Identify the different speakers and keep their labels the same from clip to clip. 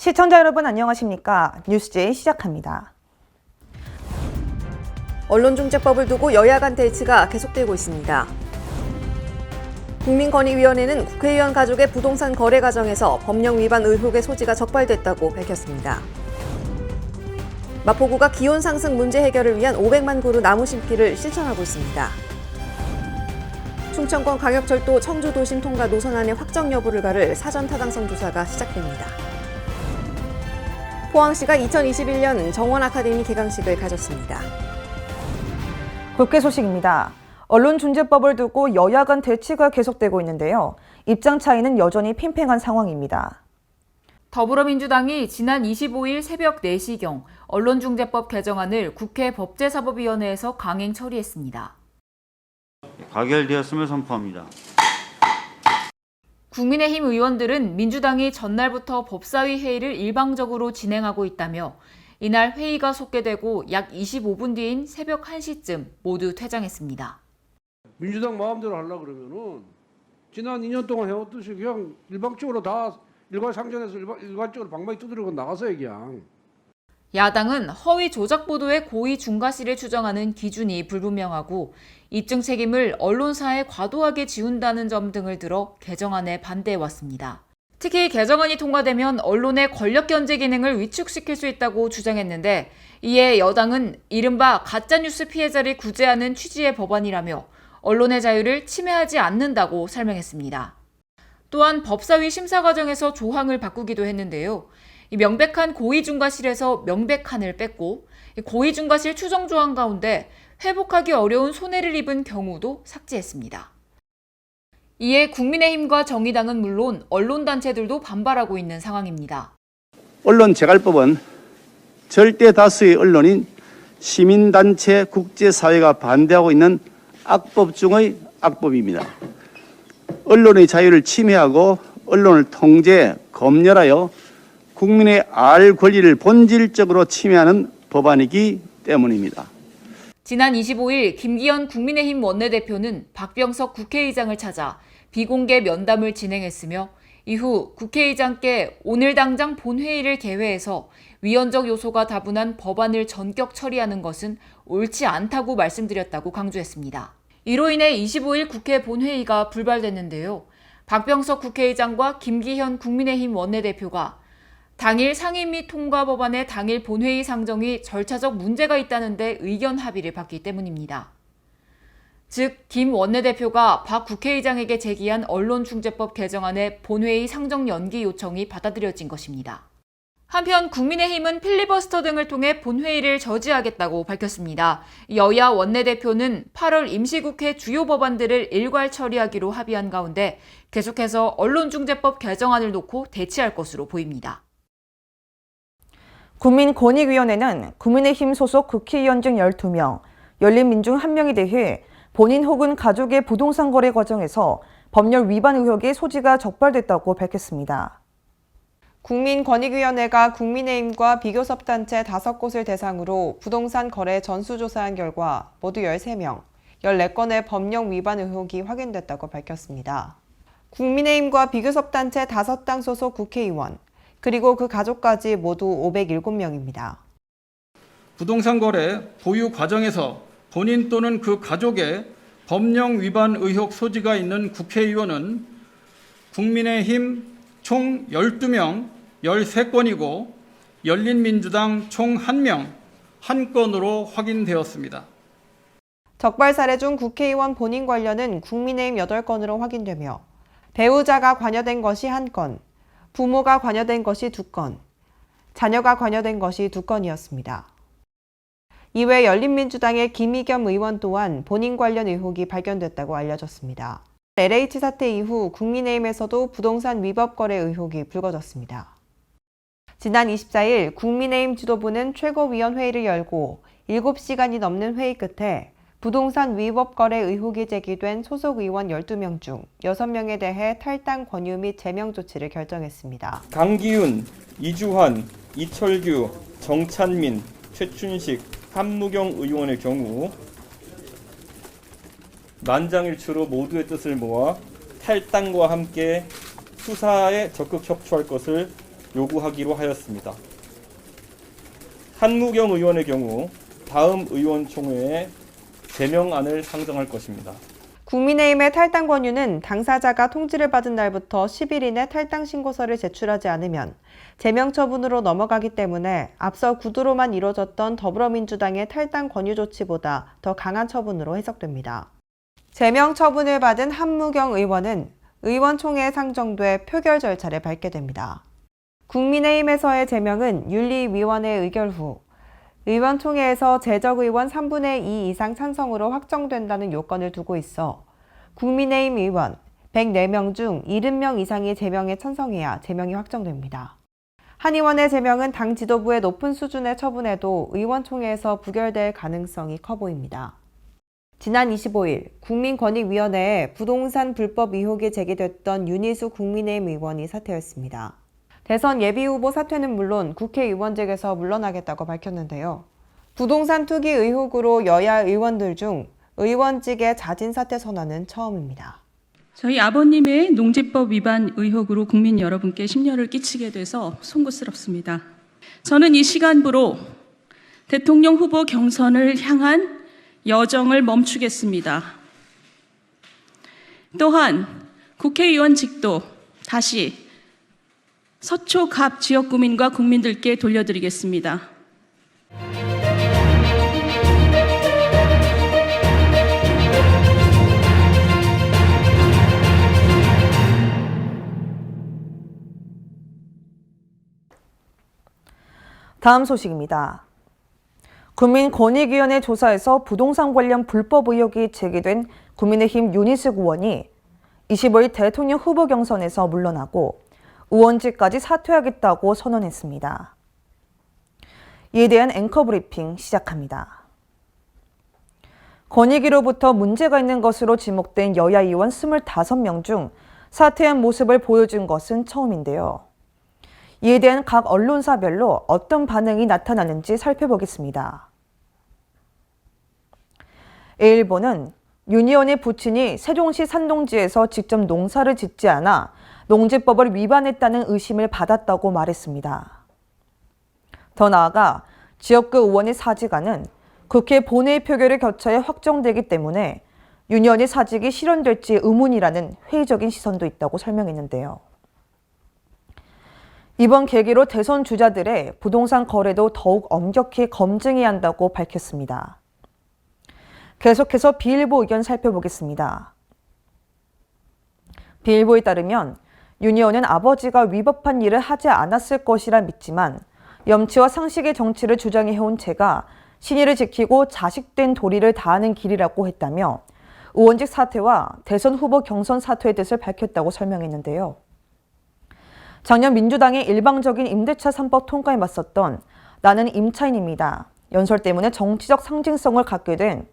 Speaker 1: 시청자 여러분 안녕하십니까? 뉴스제이 시작합니다.
Speaker 2: 언론중재법을 두고 여야 간 대치가 계속되고 있습니다. 국민권익위원회는 국회의원 가족의 부동산 거래 과정에서 법령 위반 의혹의 소지가 적발됐다고 밝혔습니다. 마포구가 기온 상승 문제 해결을 위한 500만 그루 나무 심기를 실천하고 있습니다. 충청권 광역철도 청주도심 통과 노선안의 확정 여부를 가를 사전 타당성 조사가 시작됩니다. 포항시가 2021년 정원 아카데미 개강식을 가졌습니다.
Speaker 1: 국회 소식입니다. 언론중재법을 두고 여야 간 대치가 계속되고 있는데요. 입장 차이는 여전히 팽팽한 상황입니다.
Speaker 3: 더불어민주당이 지난 25일 새벽 4시경 언론중재법 개정안을 국회 법제사법위원회에서 강행 처리했습니다.
Speaker 4: 가결되었음을 선포합니다.
Speaker 3: 국민의힘 의원들은 민주당이 전날부터 법사위 회의를 일방적으로 진행하고 있다며 이날 회의가 속개되고 약 25분 뒤인 새벽 1시쯤 모두 퇴장했습니다.
Speaker 5: 민주당 마음대로 하려고 그러면은 지난 2년 동안 해왔듯이 그냥 일방적으로 다 일괄상정해서 일괄적으로 방망이 두드리고 나가서요 그냥.
Speaker 3: 야당은 허위 조작 보도의 고의 중과실을 추정하는 기준이 불분명하고 입증 책임을 언론사에 과도하게 지운다는 점 등을 들어 개정안에 반대해왔습니다. 특히 개정안이 통과되면 언론의 권력 견제 기능을 위축시킬 수 있다고 주장했는데 이에 여당은 이른바 가짜뉴스 피해자를 구제하는 취지의 법안이라며 언론의 자유를 침해하지 않는다고 설명했습니다. 또한 법사위 심사 과정에서 조항을 바꾸기도 했는데요. 이 명백한 고의중과실에서 명백한을 뺐고 고의중과실 추정 조항 가운데 회복하기 어려운 손해를 입은 경우도 삭제했습니다. 이에 국민의힘과 정의당은 물론 언론단체들도 반발하고 있는 상황입니다.
Speaker 6: 언론재갈법은 절대 다수의 언론인 시민단체 국제사회가 반대하고 있는 악법 중의 악법입니다. 언론의 자유를 침해하고 언론을 통제, 검열하여 국민의 알 권리를 본질적으로 침해하는 법안이기 때문입니다.
Speaker 3: 지난 25일 김기현 국민의힘 원내대표는 박병석 국회의장을 찾아 비공개 면담을 진행했으며 이후 국회의장께 오늘 당장 본회의를 개회해서 위헌적 요소가 다분한 법안을 전격 처리하는 것은 옳지 않다고 말씀드렸다고 강조했습니다. 이로 인해 25일 국회 본회의가 불발됐는데요. 박병석 국회의장과 김기현 국민의힘 원내대표가 당일 상임 및 통과 법안의 당일 본회의 상정이 절차적 문제가 있다는 데 의견 합의를 받기 때문입니다. 즉, 김 원내대표가 박 국회의장에게 제기한 언론중재법 개정안의 본회의 상정 연기 요청이 받아들여진 것입니다. 한편 국민의힘은 필리버스터 등을 통해 본회의를 저지하겠다고 밝혔습니다. 여야 원내대표는 8월 임시국회 주요 법안들을 일괄 처리하기로 합의한 가운데 계속해서 언론중재법 개정안을 놓고 대치할 것으로 보입니다.
Speaker 1: 국민권익위원회는 국민의힘 소속 국회의원 중 12명, 열린민중 1명에 대해 본인 혹은 가족의 부동산 거래 과정에서 법률 위반 의혹의 소지가 적발됐다고 밝혔습니다.
Speaker 7: 국민권익위원회가 국민의힘과 비교섭단체 5곳을 대상으로 부동산 거래 전수조사한 결과 모두 13명, 14건의 법령 위반 의혹이 확인됐다고 밝혔습니다. 국민의힘과 비교섭단체 5당 소속 국회의원, 그리고 그 가족까지 모두 507명입니다.
Speaker 8: 부동산 거래 보유 과정에서 본인 또는 그 가족의 법령 위반 의혹 소지가 있는 국회의원은 국민의힘 총 12명, 13건이고 열린민주당 총 1명, 1건으로 확인되었습니다.
Speaker 7: 적발 사례 중 국회의원 본인 관련은 국민의힘 8건으로 확인되며 배우자가 관여된 것이 1건, 부모가 관여된 것이 2건, 자녀가 관여된 것이 2건이었습니다. 이외 열린민주당의 김의겸 의원 또한 본인 관련 의혹이 발견됐다고 알려졌습니다. LH 사태 이후 국민의힘에서도 부동산 위법 거래 의혹이 불거졌습니다. 지난 24일 국민의힘 지도부는 최고위원회의를 열고 7시간이 넘는 회의 끝에 부동산 위법 거래 의혹이 제기된 소속 의원 12명 중 6명에 대해 탈당 권유 및 제명 조치를 결정했습니다.
Speaker 9: 강기훈, 이주환, 이철규, 정찬민, 최춘식, 한무경 의원의 경우 만장일치로 모두의 뜻을 모아 탈당과 함께 수사에 적극 협조할 것을 요구하기로 하였습니다. 한무경 의원의 경우 다음 의원총회에 제명안을 상정할 것입니다.
Speaker 7: 국민의힘의 탈당 권유는 당사자가 통지를 받은 날부터 10일 이내 탈당 신고서를 제출하지 않으면 제명 처분으로 넘어가기 때문에 앞서 구두로만 이뤄졌던 더불어민주당의 탈당 권유 조치보다 더 강한 처분으로 해석됩니다. 제명 처분을 받은 한무경 의원은 의원총회에 상정돼 표결 절차를 밟게 됩니다. 국민의힘에서의 제명은 윤리위원회 의결 후 의원총회에서 재적의원 3분의 2 이상 찬성으로 확정된다는 요건을 두고 있어 국민의힘 의원 104명 중 70명 이상이 제명에 찬성해야 제명이 확정됩니다. 한 의원의 제명은 당 지도부의 높은 수준의 처분에도 의원총회에서 부결될 가능성이 커 보입니다. 지난 25일 국민권익위원회에 부동산 불법 의혹이 제기됐던 윤희수 국민의힘 의원이 사퇴했습니다. 대선 예비후보 사퇴는 물론 국회의원직에서 물러나겠다고 밝혔는데요. 부동산 투기 의혹으로 여야 의원들 중 의원직의 자진 사퇴 선언은 처음입니다.
Speaker 4: 저희 아버님의 농지법 위반 의혹으로 국민 여러분께 심려를 끼치게 돼서 송구스럽습니다. 저는 이 시간부로 대통령 후보 경선을 향한 여정을 멈추겠습니다. 또한 국회의원직도 다시 서초갑 지역구민과 국민들께 돌려드리겠습니다.
Speaker 1: 다음 소식입니다. 국민권익위원회 조사에서 부동산 관련 불법 의혹이 제기된 국민의힘 윤희숙 의원이 25일 대통령 후보 경선에서 물러나고 의원직까지 사퇴하겠다고 선언했습니다. 이에 대한 앵커 브리핑 시작합니다. 권익위로부터 문제가 있는 것으로 지목된 여야 의원 25명 중 사퇴한 모습을 보여준 것은 처음인데요. 이에 대한 각 언론사별로 어떤 반응이 나타나는지 살펴보겠습니다. 일본은 윤 의원의 부친이 세종시 산동지에서 직접 농사를 짓지 않아 농지법을 위반했다는 의심을 받았다고 말했습니다. 더 나아가 지역구 의원의 사직안은 국회 본회의 표결을 거쳐야 확정되기 때문에 윤 의원의 사직이 실현될지 의문이라는 회의적인 시선도 있다고 설명했는데요. 이번 계기로 대선 주자들의 부동산 거래도 더욱 엄격히 검증해야 한다고 밝혔습니다. 계속해서 비일보 의견 살펴보겠습니다. 비일보에 따르면 윤 의원은 아버지가 위법한 일을 하지 않았을 것이라 믿지만 염치와 상식의 정치를 주장해온 제가 신의를 지키고 자식된 도리를 다하는 길이라고 했다며 의원직 사퇴와 대선 후보 경선 사퇴의 뜻을 밝혔다고 설명했는데요. 작년 민주당의 일방적인 임대차 3법 통과에 맞섰던 나는 임차인입니다. 연설 때문에 정치적 상징성을 갖게 된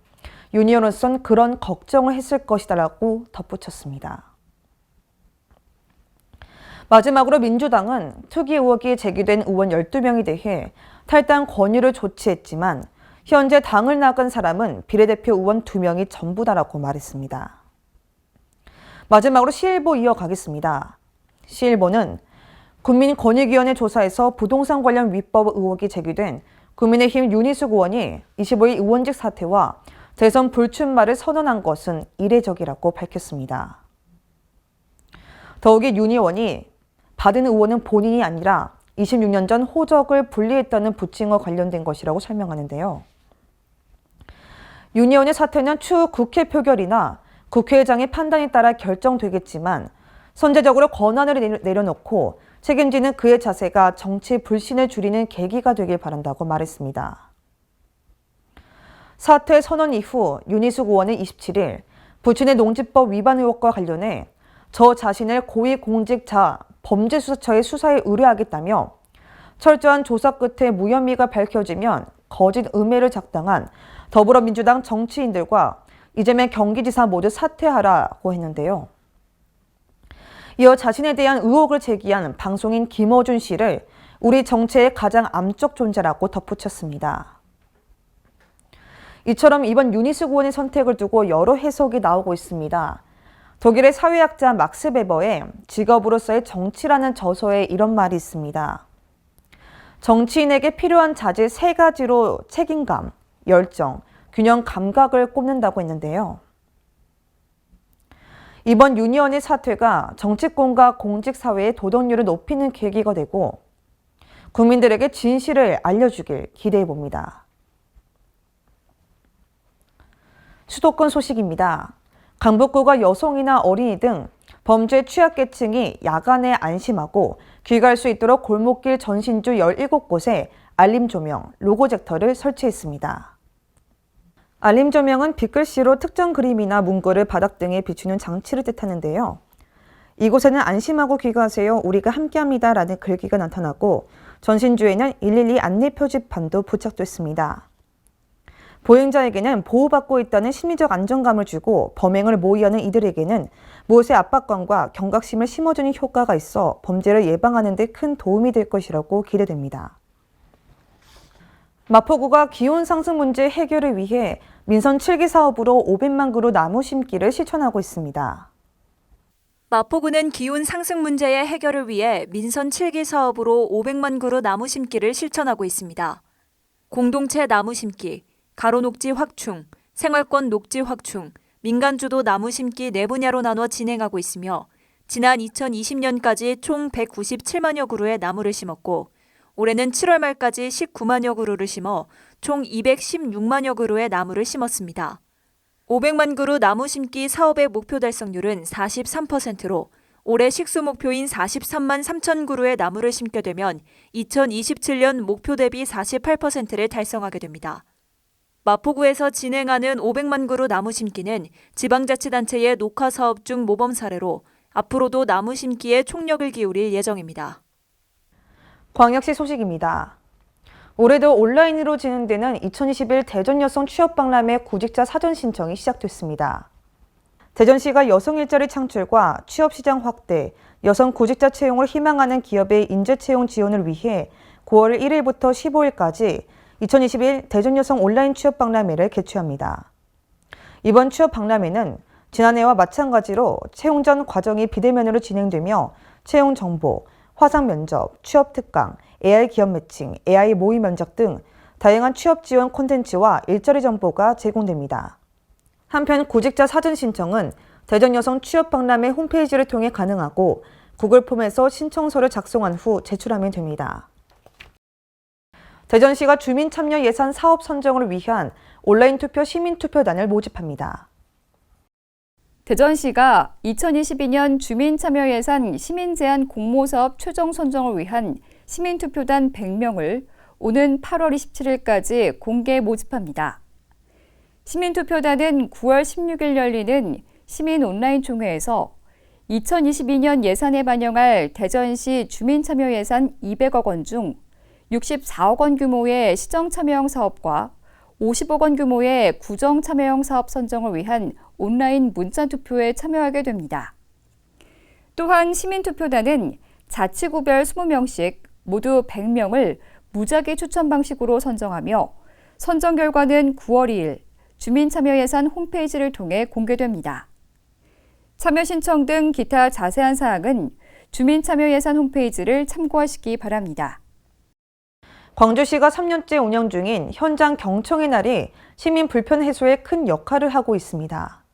Speaker 1: 윤 의원으로선 그런 걱정을 했을 것이다라고 덧붙였습니다. 마지막으로 민주당은 투기 의혹이 제기된 의원 12명에 대해 탈당 권유를 조치했지만 현재 당을 나간 사람은 비례대표 의원 2명이 전부다라고 말했습니다. 마지막으로 시일보 이어가겠습니다. 시일보는 국민권익위원회 조사에서 부동산 관련 위법 의혹이 제기된 국민의힘 윤희숙 의원이 25일 의원직 사퇴와 대선 불출마를 선언한 것은 이례적이라고 밝혔습니다. 더욱이 윤 의원이 받은 의원은 본인이 아니라 26년 전 호적을 분리했다는 부칭과 관련된 것이라고 설명하는데요. 윤 의원의 사퇴는 추후 국회 표결이나 국회의장의 판단에 따라 결정되겠지만 선제적으로 권한을 내려놓고 책임지는 그의 자세가 정치 불신을 줄이는 계기가 되길 바란다고 말했습니다. 사퇴 선언 이후 윤희숙 의원은 27일 부친의 농지법 위반 의혹과 관련해 저 자신을 고위공직자 범죄수사처의 수사에 의뢰하겠다며 철저한 조사 끝에 무혐의가 밝혀지면 거짓 음해를 작당한 더불어민주당 정치인들과 이재명 경기지사 모두 사퇴하라고 했는데요. 이어 자신에 대한 의혹을 제기한 방송인 김어준 씨를 우리 정치의 가장 암적 존재라고 덧붙였습니다. 이처럼 이번 윤희숙 의원의 선택을 두고 여러 해석이 나오고 있습니다. 독일의 사회학자 막스 베버의 직업으로서의 정치라는 저서에 이런 말이 있습니다. 정치인에게 필요한 자질 3가지로 책임감, 열정, 균형 감각을 꼽는다고 했는데요. 이번 유니언의 사퇴가 정치권과 공직사회의 도덕률을 높이는 계기가 되고 국민들에게 진실을 알려주길 기대해봅니다. 수도권 소식입니다. 강북구가 여성이나 어린이 등 범죄 취약계층이 야간에 안심하고 귀가할 수 있도록 골목길 전신주 17곳에 알림 조명, 로고젝터를 설치했습니다. 알림 조명은 빗글씨로 특정 그림이나 문구를 바닥 등에 비추는 장치를 뜻하는데요. 이곳에는 안심하고 귀가하세요. 우리가 함께합니다. 라는 글귀가 나타나고 전신주에는 112 안내 표지판도 부착됐습니다. 보행자에게는 보호받고 있다는 심리적 안정감을 주고 범행을 모의하는 이들에게는 무엇의 압박감과 경각심을 심어주는 효과가 있어 범죄를 예방하는 데 큰 도움이 될 것이라고 기대됩니다. 마포구가 기온 상승 문제 해결을 위해 민선 7기 사업으로 500만 그루 나무 심기를 실천하고 있습니다.
Speaker 10: 마포구는 기온 상승 문제의 해결을 위해 민선 7기 사업으로 500만 그루 나무 심기를 실천하고 있습니다. 공동체 나무 심기, 가로 녹지 확충, 생활권 녹지 확충, 민간주도 나무 심기 4분야로 나눠 진행하고 있으며 지난 2020년까지 총 197만여 그루의 나무를 심었고 올해는 7월 말까지 19만여 그루를 심어 총 216만여 그루의 나무를 심었습니다. 500만 그루 나무 심기 사업의 목표 달성률은 43%로 올해 식수 목표인 43만 3천 그루의 나무를 심게 되면 2027년 목표 대비 48%를 달성하게 됩니다. 마포구에서 진행하는 500만 그루 나무 심기는 지방자치단체의 녹화 사업 중 모범 사례로 앞으로도 나무 심기에 총력을 기울일 예정입니다.
Speaker 1: 광역시 소식입니다. 올해도 온라인으로 진행되는 2021 대전 여성 취업박람회 구직자 사전 신청이 시작됐습니다. 대전시가 여성 일자리 창출과 취업시장 확대, 여성 구직자 채용을 희망하는 기업의 인재 채용 지원을 위해 9월 1일부터 15일까지 2021 대전 여성 온라인 취업박람회를 개최합니다. 이번 취업박람회는 지난해와 마찬가지로 채용 전 과정이 비대면으로 진행되며 채용 정보, 화상 면접, 취업 특강, AI 기업 매칭, AI 모의 면접 등 다양한 취업 지원 콘텐츠와 일자리 정보가 제공됩니다. 한편 구직자 사전 신청은 대전 여성 취업 박람회 홈페이지를 통해 가능하고 구글 폼에서 신청서를 작성한 후 제출하면 됩니다. 대전시가 주민 참여 예산 사업 선정을 위한 온라인 투표 시민 투표단을 모집합니다.
Speaker 11: 대전시가 2022년 주민참여예산 시민제한 공모사업 최종 선정을 위한 시민투표단 100명을 오는 8월 27일까지 공개 모집합니다. 시민투표단은 9월 16일 열리는 시민 온라인 총회에서 2022년 예산에 반영할 대전시 주민참여예산 200억 원 중 64억 원 규모의 시정참여형 사업과 50억 원 규모의 구정참여형 사업 선정을 위한 온라인 문자투표에 참여하게 됩니다. 또한 시민투표단은 자치구별 20명씩 모두 100명을 무작위 추천 방식으로 선정하며 선정 결과는 9월 2일 주민참여예산 홈페이지를 통해 공개됩니다. 참여 신청 등 기타 자세한 사항은 주민참여예산 홈페이지를 참고하시기 바랍니다.
Speaker 1: 광주시가 3년째 운영 중인 현장 경청의 날이 시민 불편 해소에 큰 역할을 하고 있습니다.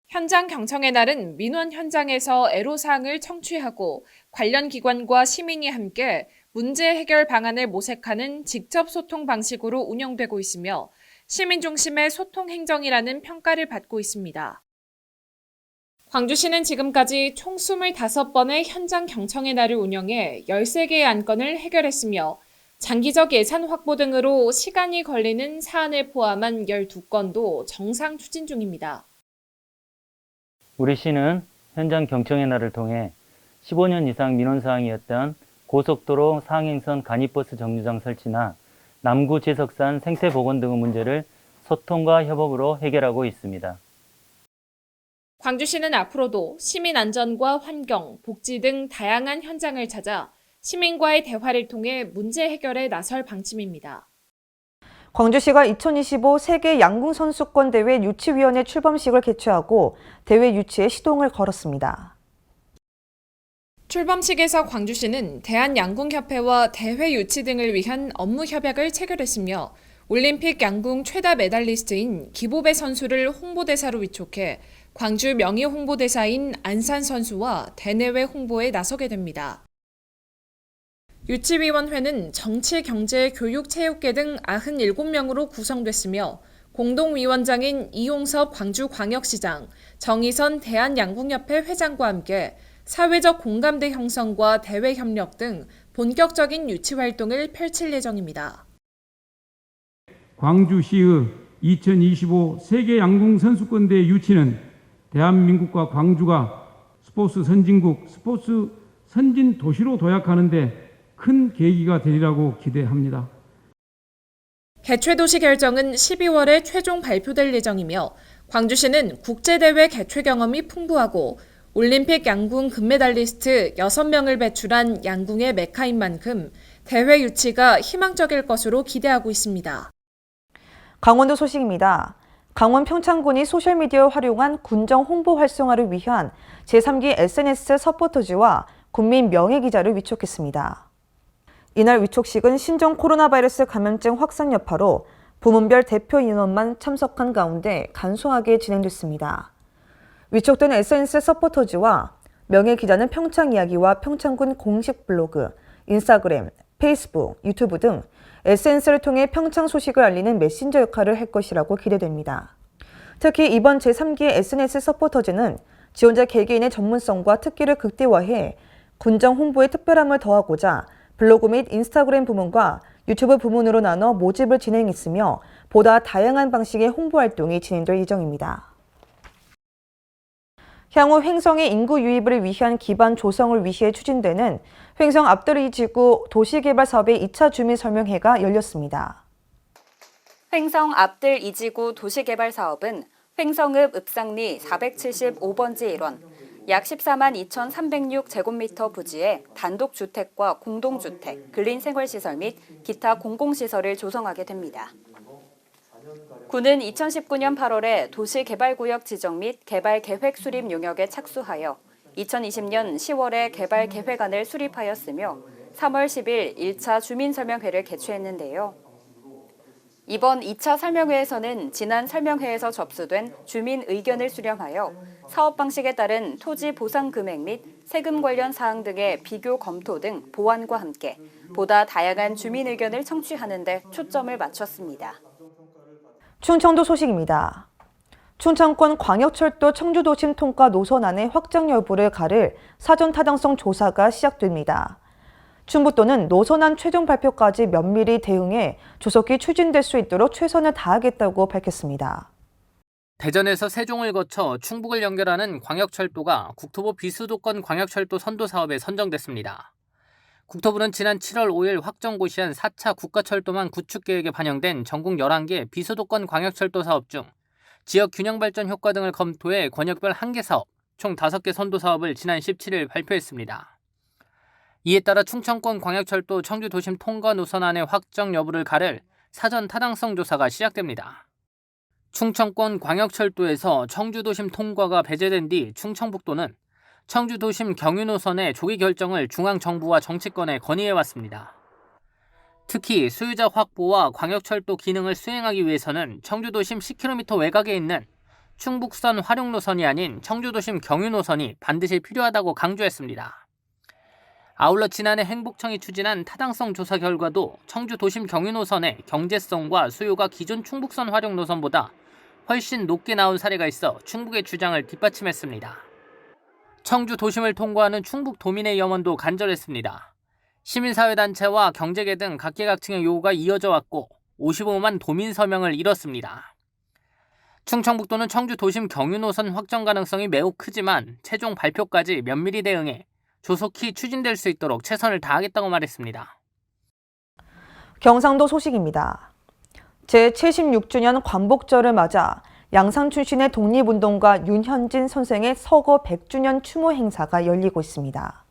Speaker 12: 현장 경청의 날은 민원 현장에서 애로사항을 청취하고 관련 기관과 시민이 함께 문제 해결 방안을 모색하는 직접 소통 방식으로 운영되고 있으며 시민 중심의 소통 행정이라는 평가를 받고 있습니다. 광주시는 지금까지 총 25번의 현장 경청의 날을 운영해 13개의 안건을 해결했으며 장기적 예산 확보 등으로 시간이 걸리는 사안을 포함한 12건도 정상 추진 중입니다.
Speaker 13: 우리 시는 현장 경청의 날을 통해 15년 이상 민원사항이었던 고속도로 상행선 간이버스 정류장 설치나 남구 제석산 생태보건 등의 문제를 소통과 협업으로 해결하고 있습니다.
Speaker 12: 광주시는 앞으로도 시민 안전과 환경, 복지 등 다양한 현장을 찾아 시민과의 대화를 통해 문제 해결에 나설 방침입니다.
Speaker 1: 광주시가 2025 세계 양궁 선수권 대회 유치위원회 출범식을 개최하고 대회 유치에 시동을 걸었습니다.
Speaker 12: 출범식에서 광주시는 대한양궁협회와 대회 유치 등을 위한 업무 협약을 체결했으며 올림픽 양궁 최다 메달리스트인 기보배 선수를 홍보대사로 위촉해 광주 명예 홍보대사인 안산 선수와 대내외 홍보에 나서게 됩니다. 유치위원회는 정치, 경제, 교육, 체육계 등 97명으로 구성됐으며 공동위원장인 이용섭 광주광역시장, 정의선 대한양궁협회 회장과 함께 사회적 공감대 형성과 대외 협력 등 본격적인 유치 활동을 펼칠 예정입니다.
Speaker 14: 광주시의 2025 세계 양궁 선수권대 유치는 대한민국과 광주가 스포츠 선진국, 스포츠 선진 도시로 도약하는 데 큰 계기가 되리라고 기대합니다.
Speaker 12: 개최 도시 결정은 12월에 최종 발표될 예정이며 광주시는 국제대회 개최 경험이 풍부하고 올림픽 양궁 금메달리스트 6명을 배출한 양궁의 메카인 만큼 대회 유치가 희망적일 것으로 기대하고 있습니다.
Speaker 1: 강원도 소식입니다. 강원 평창군이 소셜미디어를 활용한 군정 홍보 활성화를 위한 제3기 SNS 서포터즈와 국민 명예기자를 위촉했습니다. 이날 위촉식은 신종 코로나 바이러스 감염증 확산 여파로 부문별 대표 인원만 참석한 가운데 간소하게 진행됐습니다. 위촉된 SNS 서포터즈와 명예기자는 평창 이야기와 평창군 공식 블로그, 인스타그램, 페이스북, 유튜브 등 SNS를 통해 평창 소식을 알리는 메신저 역할을 할 것이라고 기대됩니다. 특히 이번 제3기의 SNS 서포터즈는 지원자 개개인의 전문성과 특기를 극대화해 군정 홍보에 특별함을 더하고자 블로그 및 인스타그램 부문과 유튜브 부문으로 나눠 모집을 진행했으며 보다 다양한 방식의 홍보 활동이 진행될 예정입니다. 향후 횡성의 인구 유입을 위한 기반 조성을 위해 추진되는 횡성 앞들 2지구 도시개발 사업의 2차 주민 설명회가 열렸습니다.
Speaker 15: 횡성 앞들 2지구 도시개발 사업은 횡성읍 읍상리 475번지 일원, 약 14만 2,306제곱미터 부지에 단독주택과 공동주택, 근린생활시설 및 기타 공공시설을 조성하게 됩니다. 군은 2019년 8월에 도시개발구역 지정 및 개발계획 수립 용역에 착수하여 2020년 10월에 개발계획안을 수립하였으며 3월 10일 1차 주민설명회를 개최했는데요. 이번 2차 설명회에서는 지난 설명회에서 접수된 주민 의견을 수렴하여 사업 방식에 따른 토지 보상 금액 및 세금 관련 사항 등의 비교 검토 등 보완과 함께 보다 다양한 주민 의견을 청취하는 데 초점을 맞췄습니다.
Speaker 1: 충청도 소식입니다. 충청권 광역철도 청주도심 통과 노선안의 확장 여부를 가를 사전 타당성 조사가 시작됩니다. 충북도는 노선안 최종 발표까지 면밀히 대응해 조속히 추진될 수 있도록 최선을 다하겠다고 밝혔습니다.
Speaker 16: 대전에서 세종을 거쳐 충북을 연결하는 광역철도가 국토부 비수도권 광역철도 선도 사업에 선정됐습니다. 국토부는 지난 7월 5일 확정 고시한 4차 국가철도망 구축 계획에 반영된 전국 11개 비수도권 광역철도 사업 중 지역 균형 발전 효과 등을 검토해 권역별 1개 사업, 총 5개 선도 사업을 지난 17일 발표했습니다. 이에 따라 충청권 광역철도 청주도심 통과 노선안의 확정 여부를 가를 사전 타당성 조사가 시작됩니다. 충청권 광역철도에서 청주도심 통과가 배제된 뒤 충청북도는 청주도심 경유노선의 조기 결정을 중앙정부와 정치권에 건의해왔습니다. 특히 소유자 확보와 광역철도 기능을 수행하기 위해서는 청주도심 10km 외곽에 있는 충북선 활용노선이 아닌 청주도심 경유노선이 반드시 필요하다고 강조했습니다. 아울러 지난해 행복청이 추진한 타당성 조사 결과도 청주도심 경유노선의 경제성과 수요가 기존 충북선 활용노선보다 훨씬 높게 나온 사례가 있어 충북의 주장을 뒷받침했습니다. 청주 도심을 통과하는 충북 도민의 염원도 간절했습니다. 시민사회단체와 경제계 등 각계각층의 요구가 이어져 왔고 55만 도민 서명을 이뤘습니다. 충청북도는 청주 도심 경유노선 확정 가능성이 매우 크지만 최종 발표까지 면밀히 대응해 조속히 추진될 수 있도록 최선을 다하겠다고 말했습니다.
Speaker 1: 경상도 소식입니다. 제76주년 광복절을 맞아 양산 출신의 독립운동가 윤현진 선생의 서거 100주년 추모 행사가 열리고 있습니다.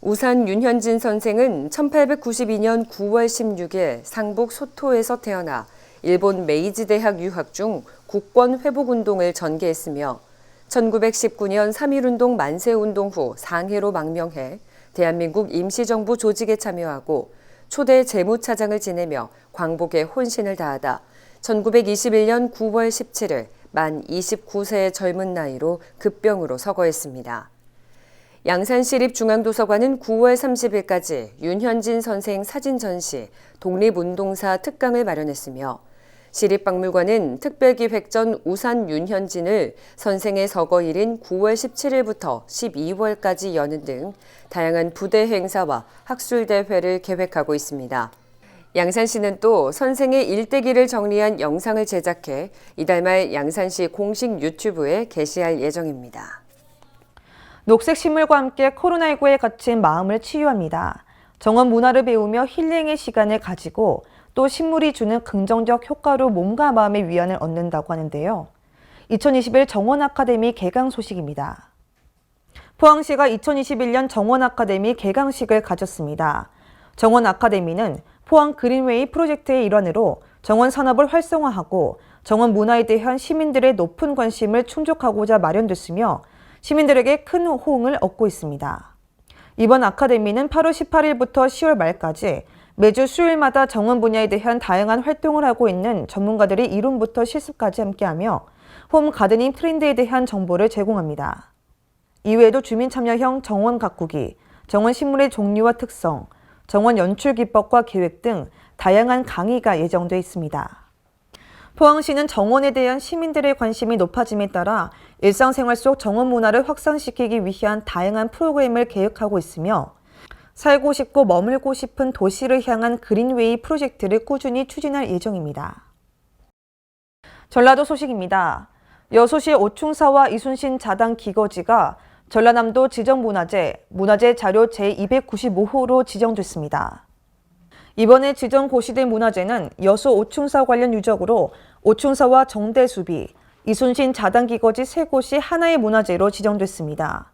Speaker 17: 우산 윤현진 선생은 1892년 9월 16일 상북 소토에서 태어나 일본 메이지 대학 유학 중 국권 회복운동을 전개했으며 1919년 3.1운동 만세운동 후 상해로 망명해 대한민국 임시정부 조직에 참여하고 초대 재무차장을 지내며 광복에 혼신을 다하다 1921년 9월 17일 만 29세의 젊은 나이로 급병으로 서거했습니다. 양산시립중앙도서관은 9월 30일까지 윤현진 선생 사진 전시 독립운동사 특강을 마련했으며 시립박물관은 특별기획전 우산 윤현진을 선생의 서거일인 9월 17일부터 12월까지 여는 등 다양한 부대 행사와 학술대회를 계획하고 있습니다. 양산시는 또 선생의 일대기를 정리한 영상을 제작해 이달 말 양산시 공식 유튜브에 게시할 예정입니다.
Speaker 1: 녹색 식물과 함께 코로나19에 갇힌 마음을 치유합니다. 정원 문화를 배우며 힐링의 시간을 가지고 또 식물이 주는 긍정적 효과로 몸과 마음의 위안을 얻는다고 하는데요. 2021 정원 아카데미 개강 소식입니다. 포항시가 2021년 정원 아카데미 개강식을 가졌습니다. 정원 아카데미는 포항 그린웨이 프로젝트의 일환으로 정원 산업을 활성화하고 정원 문화에 대한 시민들의 높은 관심을 충족하고자 마련됐으며 시민들에게 큰 호응을 얻고 있습니다. 이번 아카데미는 8월 18일부터 10월 말까지 매주 수요일마다 정원 분야에 대한 다양한 활동을 하고 있는 전문가들이 이론부터 실습까지 함께하며 홈 가드닝 트렌드에 대한 정보를 제공합니다. 이외에도 주민 참여형 정원 가꾸기, 정원 식물의 종류와 특성, 정원 연출 기법과 계획 등 다양한 강의가 예정돼 있습니다. 포항시는 정원에 대한 시민들의 관심이 높아짐에 따라 일상생활 속 정원 문화를 확산시키기 위한 다양한 프로그램을 계획하고 있으며 살고 싶고 머물고 싶은 도시를 향한 그린웨이 프로젝트를 꾸준히 추진할 예정입니다. 전라도 소식입니다. 여수시 오충사와 이순신 자당 기거지가 전라남도 지정문화재, 문화재 자료 제295호로 지정됐습니다. 이번에 지정 고시될 문화재는 여수 오충사 관련 유적으로 오충사와 정대수비, 이순신 자당 기거지 세 곳이 하나의 문화재로 지정됐습니다.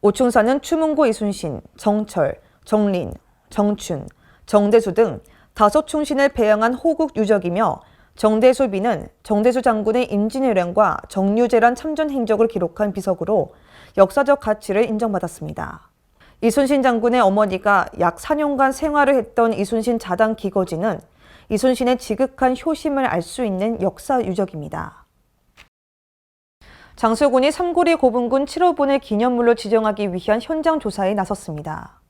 Speaker 1: 오충사는 추문고 이순신, 정철, 정린, 정춘, 정대수 등 5충신을 배양한 호국 유적이며 정대수비는 정대수 장군의 임진왜란과 정유재란 참전 행적을 기록한 비석으로 역사적 가치를 인정받았습니다. 이순신 장군의 어머니가 약 4년간 생활을 했던 이순신 자당 기거지는 이순신의 지극한 효심을 알 수 있는 역사 유적입니다. 장수군이 삼고리 고분군 7호분을 기념물로 지정하기 위한 현장 조사에 나섰습니다.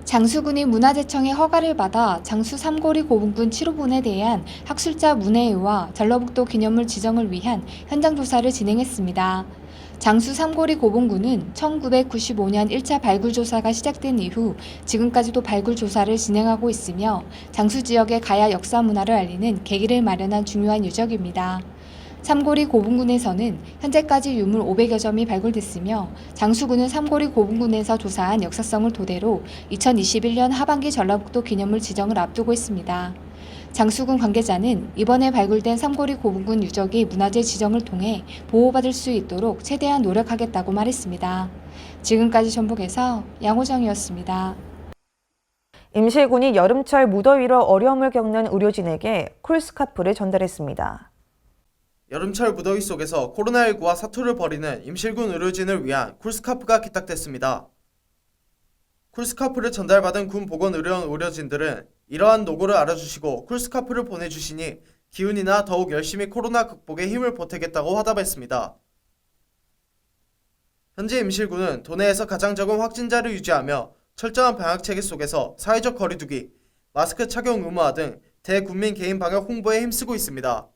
Speaker 18: 장수군이 문화재청의 허가를 받아 장수 삼고리 고분군 7호분에 대한 학술자 문해의와 전라북도 기념물 지정을 위한 현장 조사를 진행했습니다. 장수 삼고리 고분군은 1995년 1차 발굴 조사가 시작된 이후 지금까지도 발굴 조사를 진행하고 있으며 장수 지역의 가야 역사 문화를 알리는 계기를 마련한 중요한 유적입니다. 삼고리 고분군에서는 현재까지 유물 500여 점이 발굴됐으며 장수군은 삼고리 고분군에서 조사한 역사성을 토대로 2021년 하반기 전라북도 기념물 지정을 앞두고 있습니다. 장수군 관계자는 이번에 발굴된 삼고리 고분군 유적이 문화재 지정을 통해 보호받을 수 있도록 최대한 노력하겠다고 말했습니다. 지금까지 전북에서 양호정이었습니다.
Speaker 1: 임실군이 여름철 무더위로 어려움을 겪는 의료진에게 쿨스카프를 전달했습니다.
Speaker 19: 여름철 무더위 속에서 코로나19와 사투를 벌이는 임실군 의료진을 위한 쿨스카프가 기탁됐습니다. 쿨스카프를 전달받은 군 보건의료원 의료진들은 이러한 노고를 알아주시고 쿨스카프를 보내주시니 기운이나 더욱 열심히 코로나 극복에 힘을 보태겠다고 화답했습니다. 현재 임실군은 도내에서 가장 적은 확진자를 유지하며 철저한 방역체계 속에서 사회적 거리두기, 마스크 착용 의무화 등 대국민 개인 방역 홍보에 힘쓰고 있습니다.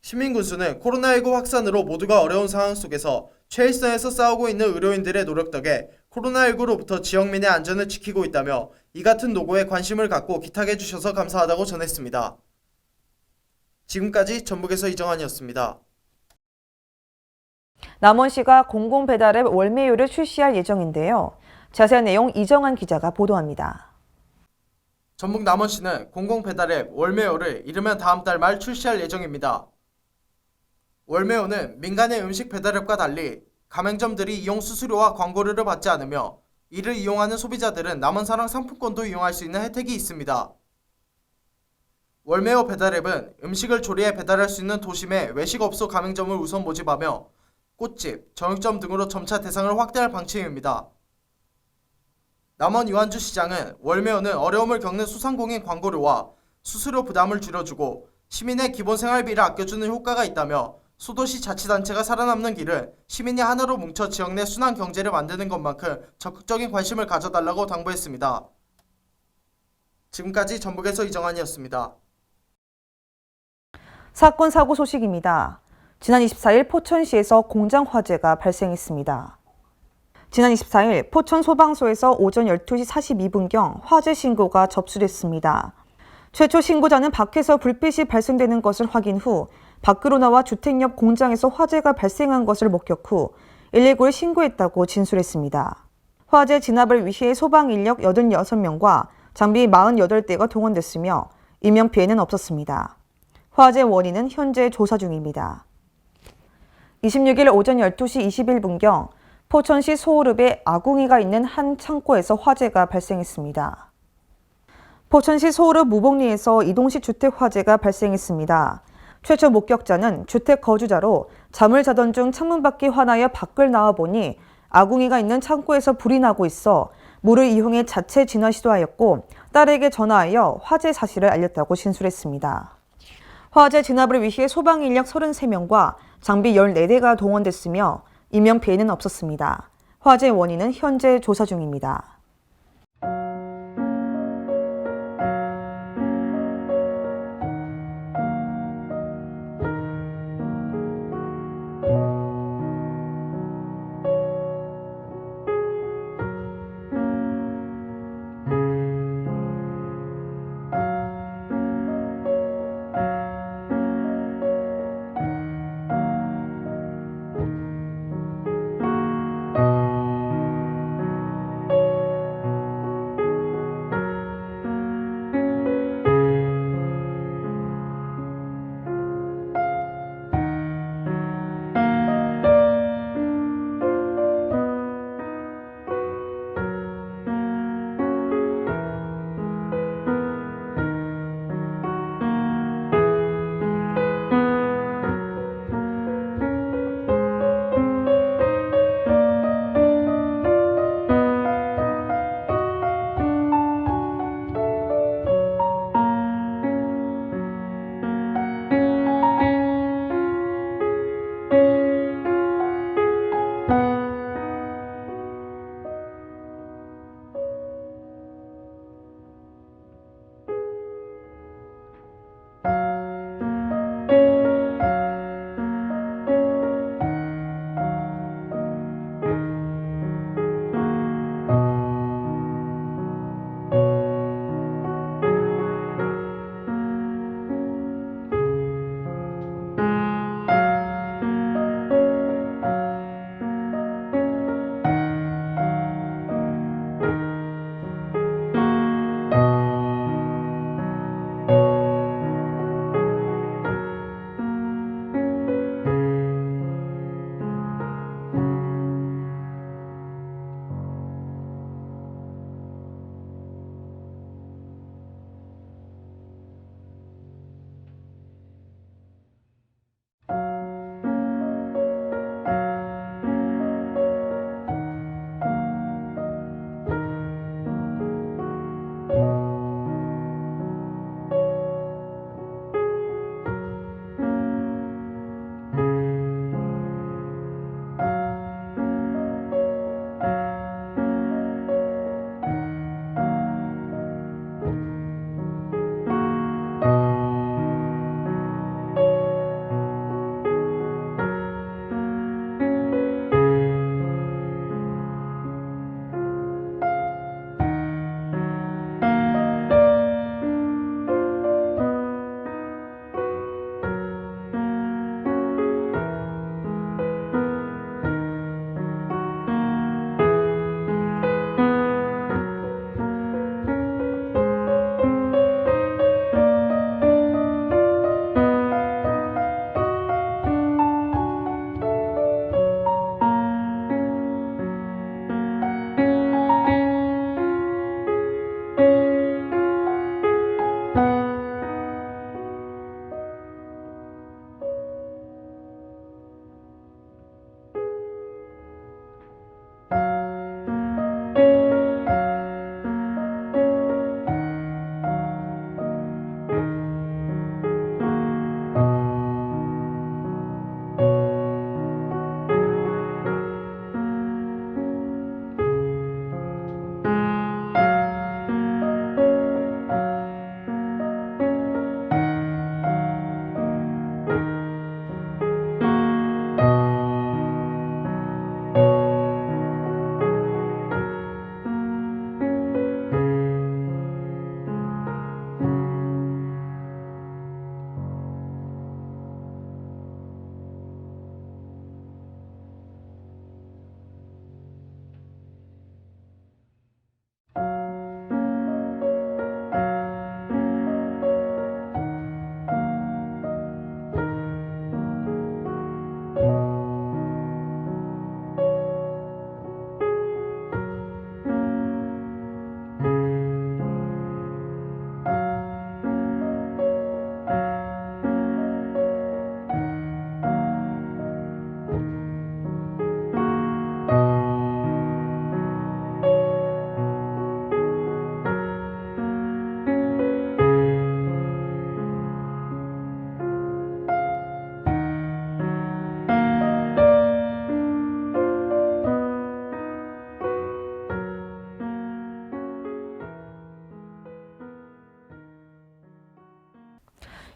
Speaker 19: 시민군수는 코로나19 확산으로 모두가 어려운 상황 속에서 최일선에서 싸우고 있는 의료인들의 노력 덕에 코로나19로부터 지역민의 안전을 지키고 있다며 이 같은 노고에 관심을 갖고 기탁해 주셔서 감사하다고 전했습니다. 지금까지 전북에서 이정환이었습니다.
Speaker 1: 남원시가 공공배달앱 월매요를 출시할 예정인데요. 자세한 내용 이정환 기자가 보도합니다.
Speaker 19: 전북 남원시는 공공배달앱 월매요를 이르면 다음 달 말 출시할 예정입니다. 월매요는 민간의 음식 배달앱과 달리 가맹점들이 이용 수수료와 광고료를 받지 않으며 이를 이용하는 소비자들은 남원사랑 상품권도 이용할 수 있는 혜택이 있습니다. 월메어 배달앱은 음식을 조리해 배달할 수 있는 도심의 외식업소 가맹점을 우선 모집하며 꽃집, 정육점 등으로 점차 대상을 확대할 방침입니다. 남원 이완주 시장은 월메어는 어려움을 겪는 소상공인 광고료와 수수료 부담을 줄여주고 시민의 기본 생활비를 아껴주는 효과가 있다며 소도시 자치단체가 살아남는 길은 시민이 하나로 뭉쳐 지역 내 순환 경제를 만드는 것만큼 적극적인 관심을 가져달라고 당부했습니다. 지금까지 전북에서 이정환이었습니다.
Speaker 1: 사건 사고 소식입니다. 지난 24일 포천시에서 공장 화재가 발생했습니다. 지난 24일 포천 소방서에서 오전 12시 42분경 화재 신고가 접수됐습니다. 최초 신고자는 밖에서 불빛이 발생되는 것을 확인 후 밖으로 나와 주택 옆 공장에서 화재가 발생한 것을 목격 후 119에 신고했다고 진술했습니다. 화재 진압을 위해 소방 인력 86명과 장비 48대가 동원됐으며 인명피해는 없었습니다. 화재 원인은 현재 조사 중입니다. 26일 오전 12시 21분경 포천시 소호읍에 아궁이가 있는 한 창고에서 화재가 발생했습니다. 포천시 소호읍 무복리에서 이동식 주택 화재가 발생했습니다. 최초 목격자는 주택 거주자로 잠을 자던 중 창문 밖이 환하여 밖을 나와보니 아궁이가 있는 창고에서 불이 나고 있어 물을 이용해 자체 진화 시도하였고 딸에게 전화하여 화재 사실을 알렸다고 진술했습니다. 화재 진압을 위해 소방 인력 33명과 장비 14대가 동원됐으며 인명피해는 없었습니다. 화재 원인은 현재 조사 중입니다.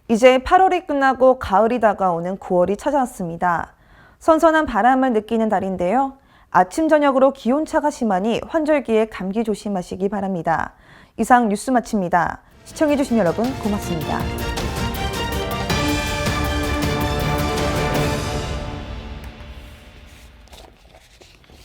Speaker 1: 이제 8월이 끝나고 가을이 다가오는 9월이 찾아왔습니다. 선선한 바람을 느끼는 달인데요. 아침 저녁으로 기온차가 심하니 환절기에 감기 조심하시기 바랍니다. 이상 뉴스 마칩니다. 시청해주신 여러분 고맙습니다.